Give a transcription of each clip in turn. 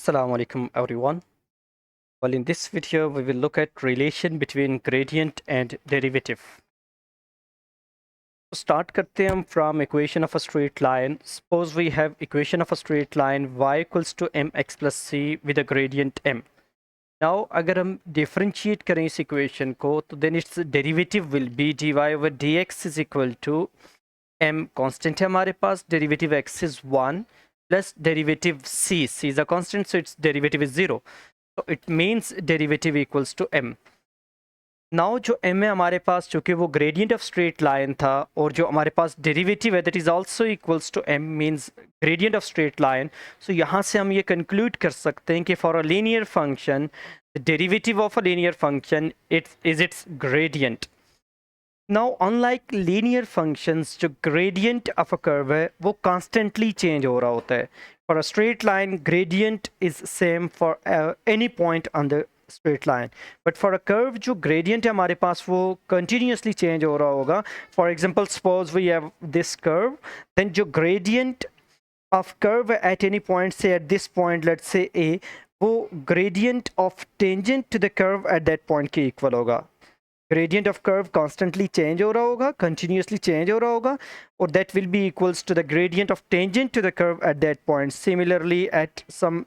Assalamu alaikum everyone. Well, in this video we will look at relation between gradient and derivative. So start करते हैं हम from equation of a straight line. Suppose we have equation of a straight line y equals to mx plus c with a gradient m. Now अगर हम differentiate करें इस equation को तो then its derivative will be dy over dx is equal to m constant है हमारे पास, derivative x is 1 plus derivative c is a constant, so its derivative is 0. So it means derivative equals to m. Now जो m है हमारे पास, चूंकि वो gradient of straight line था और जो हमारे पास derivative है that is also equals to m means gradient of straight line. So यहाँ से हम ये conclude कर सकते हैं कि for a linear function the derivative of a linear function is its gradient. Now unlike linear functions जो gradient of a curve है वो constantly change हो रहा होता है. For a straight line, gradient is same for any point on the straight line. But for a curve, जो gradient है हमारे पास वो continuously change हो रहा होगा. For example, suppose we have this curve, then जो gradient of curve at any point, say at this point, let's say A, वो gradient of tangent to the curve at that point के equal होगा. Gradient of curve constantly change हो रहा होगा, continuously change हो रहा होगा, or that will be equals to the gradient of tangent to the curve at that point. Similarly, at some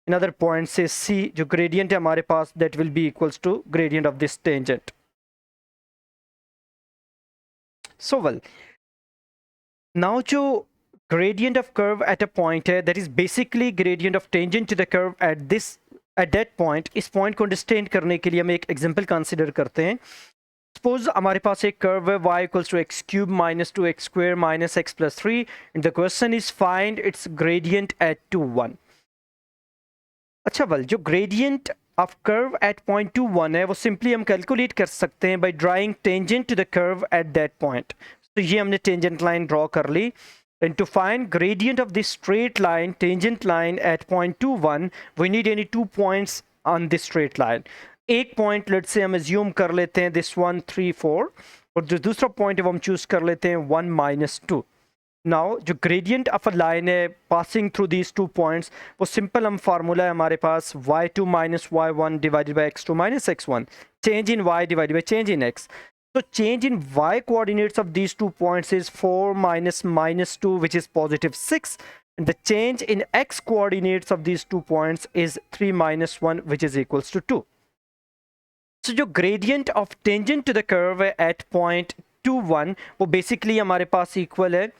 another point, say C, जो gradient है हमारे पास, that will be equals to gradient of this tangent. So well, now जो gradient of curve at a point है, that is basically gradient of tangent to the curve at that point. इस point को understand करने के लिए हम एक example consider करते हैं. Suppose हमारे पास एक curve है y equals to x cube minus 2x square minus x plus 3 and the question is find its gradient at 2, 1. अच्छा well, जो gradient of curve at point 2, 1 है वो simply हम calculate कर सकते हैं by drawing tangent to the curve at that point. तो ये हमने tangent line draw कर ली. And to find gradient of this straight line, tangent line at point 2, 1, we need any 2 points on this straight line. एक point let's say हम assume कर लेते हैं this 1, 3, 4 और जो दूसरा point है वो हम choose कर लेते हैं 1, minus 2. Now जो gradient of a line है passing through these 2 points वो simple हम formula है हमारे पास y2 minus y1 divided by x2 minus x1, change in y divided by change in x. So change in y coordinates of these 2 points is 4 minus minus 2, which is positive 6. And the change in x coordinates of these 2 points is 3 minus 1, which is equals to 2. So जो gradient of tangent to the curve at point 2, 1 वो basically हमारे पास equal है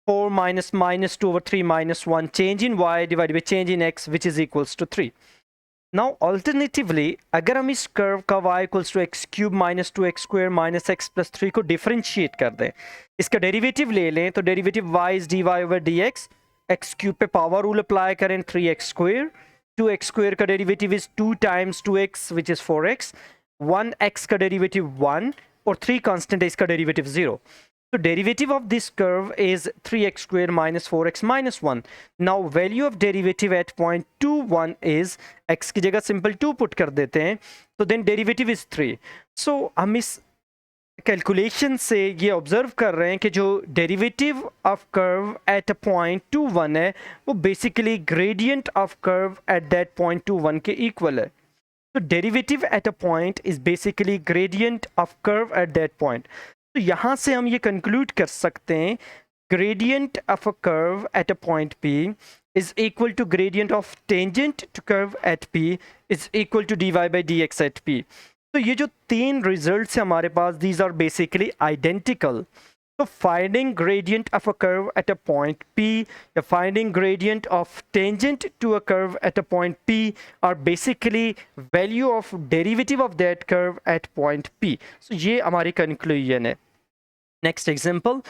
4 minus minus 2 over 3 minus 1, change in y divided by change in x, which is equals to 3. Now alternatively, अगर हम इस curve का y equals to x cube minus 2x square minus x plus 3 को differentiate कर दें, इसका derivative ले लें तो derivative y is dy over dx, x cube पे power rule apply करें 3x square, 2x square का derivative is 2 times 2x which is 4x, 1x का derivative 1 और 3 constant है इसका derivative 0. So derivative of this curve is 3x square minus 4x minus 1. Now value of derivative at point 2, 1 is x की जगह simple 2 put कर देते हैं, so then derivative is 3. So हम इस calculation से ये observe कर रहे हैं कि जो derivative of curve at a point 2, 1 है वो basically gradient of curve at that point 2, 1 के equal है. So derivative at a point is basically gradient of curve at that point. तो यहाँ से हम ये conclude कर सकते हैं gradient of a curve at a point P is equal to gradient of tangent to curve at P is equal to dy by dx at P. तो ये जो 3 results हैं हमारे पास, these are basically identical. So finding gradient of a curve at a point P, finding gradient of tangent to a curve at a point P are basically value of derivative of that curve at point P. So ये हमारी conclusion है. Next example,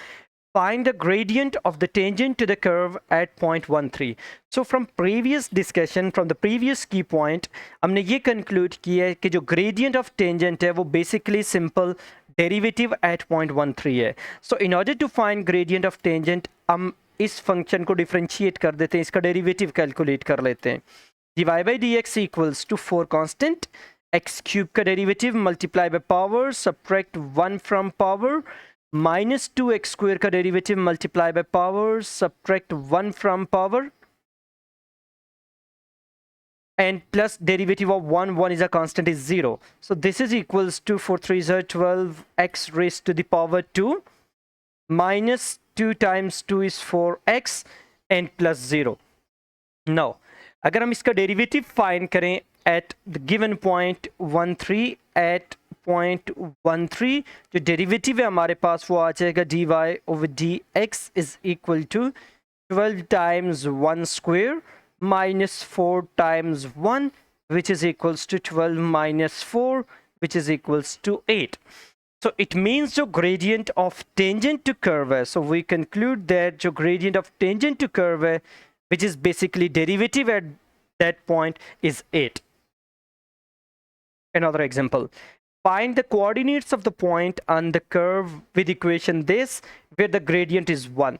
find the gradient of the tangent to the curve at point 1, 3. So from previous discussion, from the previous key point, हमने ये conclude किया है कि जो gradient of tangent है वो basically simple derivative at point 1, 3 है. So in order to find gradient of tangent, हम इस function को differentiate कर देते हैं, इसका derivative calculate कर लेते हैं. dy by dx equals to 4 constant, x cube का derivative multiply by power, subtract 1 from power, minus 2x square का derivative multiply by power, subtract 1 from power, and plus derivative of 1 is a constant, is 0. So this is equals to 4 3 are 12 x raised to the power 2 minus 2 times 2 is 4x and plus 0. Now अगर हम इसका derivative find करें at the given point 1 3, at point 1 3 जो derivative है हमारे पास वो आ जाएगा dy over dx is equal to 12 times 1 square minus 4 times 1, which is equals to 12 minus 4, which is equals to 8. So it means the gradient of tangent to curve है. So we conclude that the gradient of tangent to curve है, which is basically derivative at that point, is 8. Another example. Find the coordinates of the point on the curve with equation this, where the gradient is 1.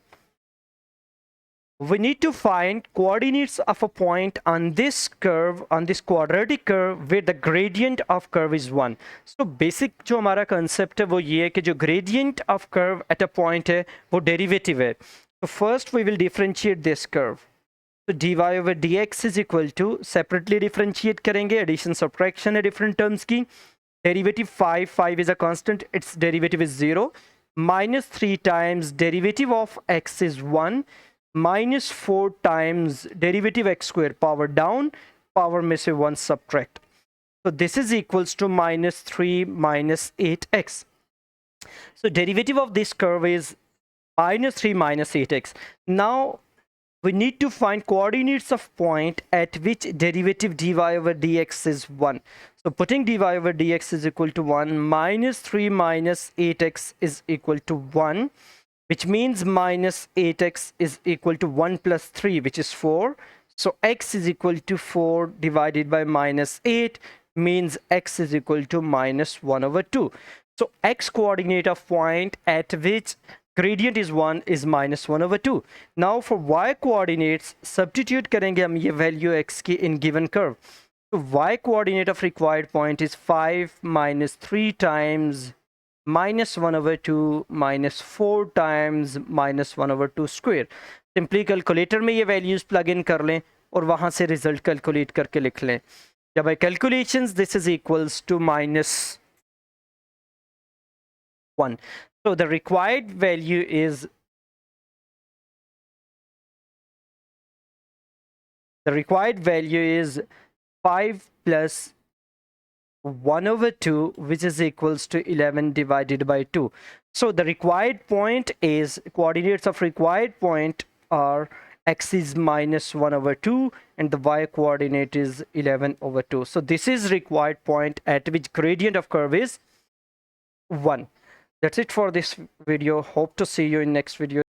We need to find coordinates of a point on this curve, on this quadratic curve, where the gradient of curve is 1. So basic जो हमारा concept है वो ये है कि जो gradient of curve at a point है वो derivative है. So first we will differentiate this curve. So dy over dx is equal to, separately differentiate करेंगे, addition subtraction है different terms की. Derivative 5 is a constant, its derivative is 0. Minus 3 times derivative of x is 1. Minus 4 times derivative x square, power down, power में से 1 subtract. So this is equals to minus 3 minus 8x. So derivative of this curve is minus 3 minus 8x. Now we need to find coordinates of point at which derivative dy over dx is 1. So putting dy over dx is equal to 1, minus 3 minus 8x is equal to 1, which means minus 8x is equal to 1 plus 3, which is 4. So x is equal to 4 divided by minus 8 means x is equal to minus 1 over 2. So x coordinate of point at which gradient is 1 is minus 1 over 2. Now for y coordinates, substitute करेंगे हम ये value x की in given curve. So y coordinate of required point is 5 minus 3 times minus 1 over 2 minus 4 times minus 1 over 2 square. Simply calculator में ये values plug in कर लें और वहाँ से result calculate करके लिख लें. Yeah, by calculations this is equals to minus 1. So the required value is the required value is 5 plus 1 over 2, which is equals to 11 divided by 2. So the required point is, coordinates of required point are x is minus 1 over 2 and the y coordinate is 11 over 2. So this is required point at which gradient of curve is 1. That's it for this video. Hope to see you in next video.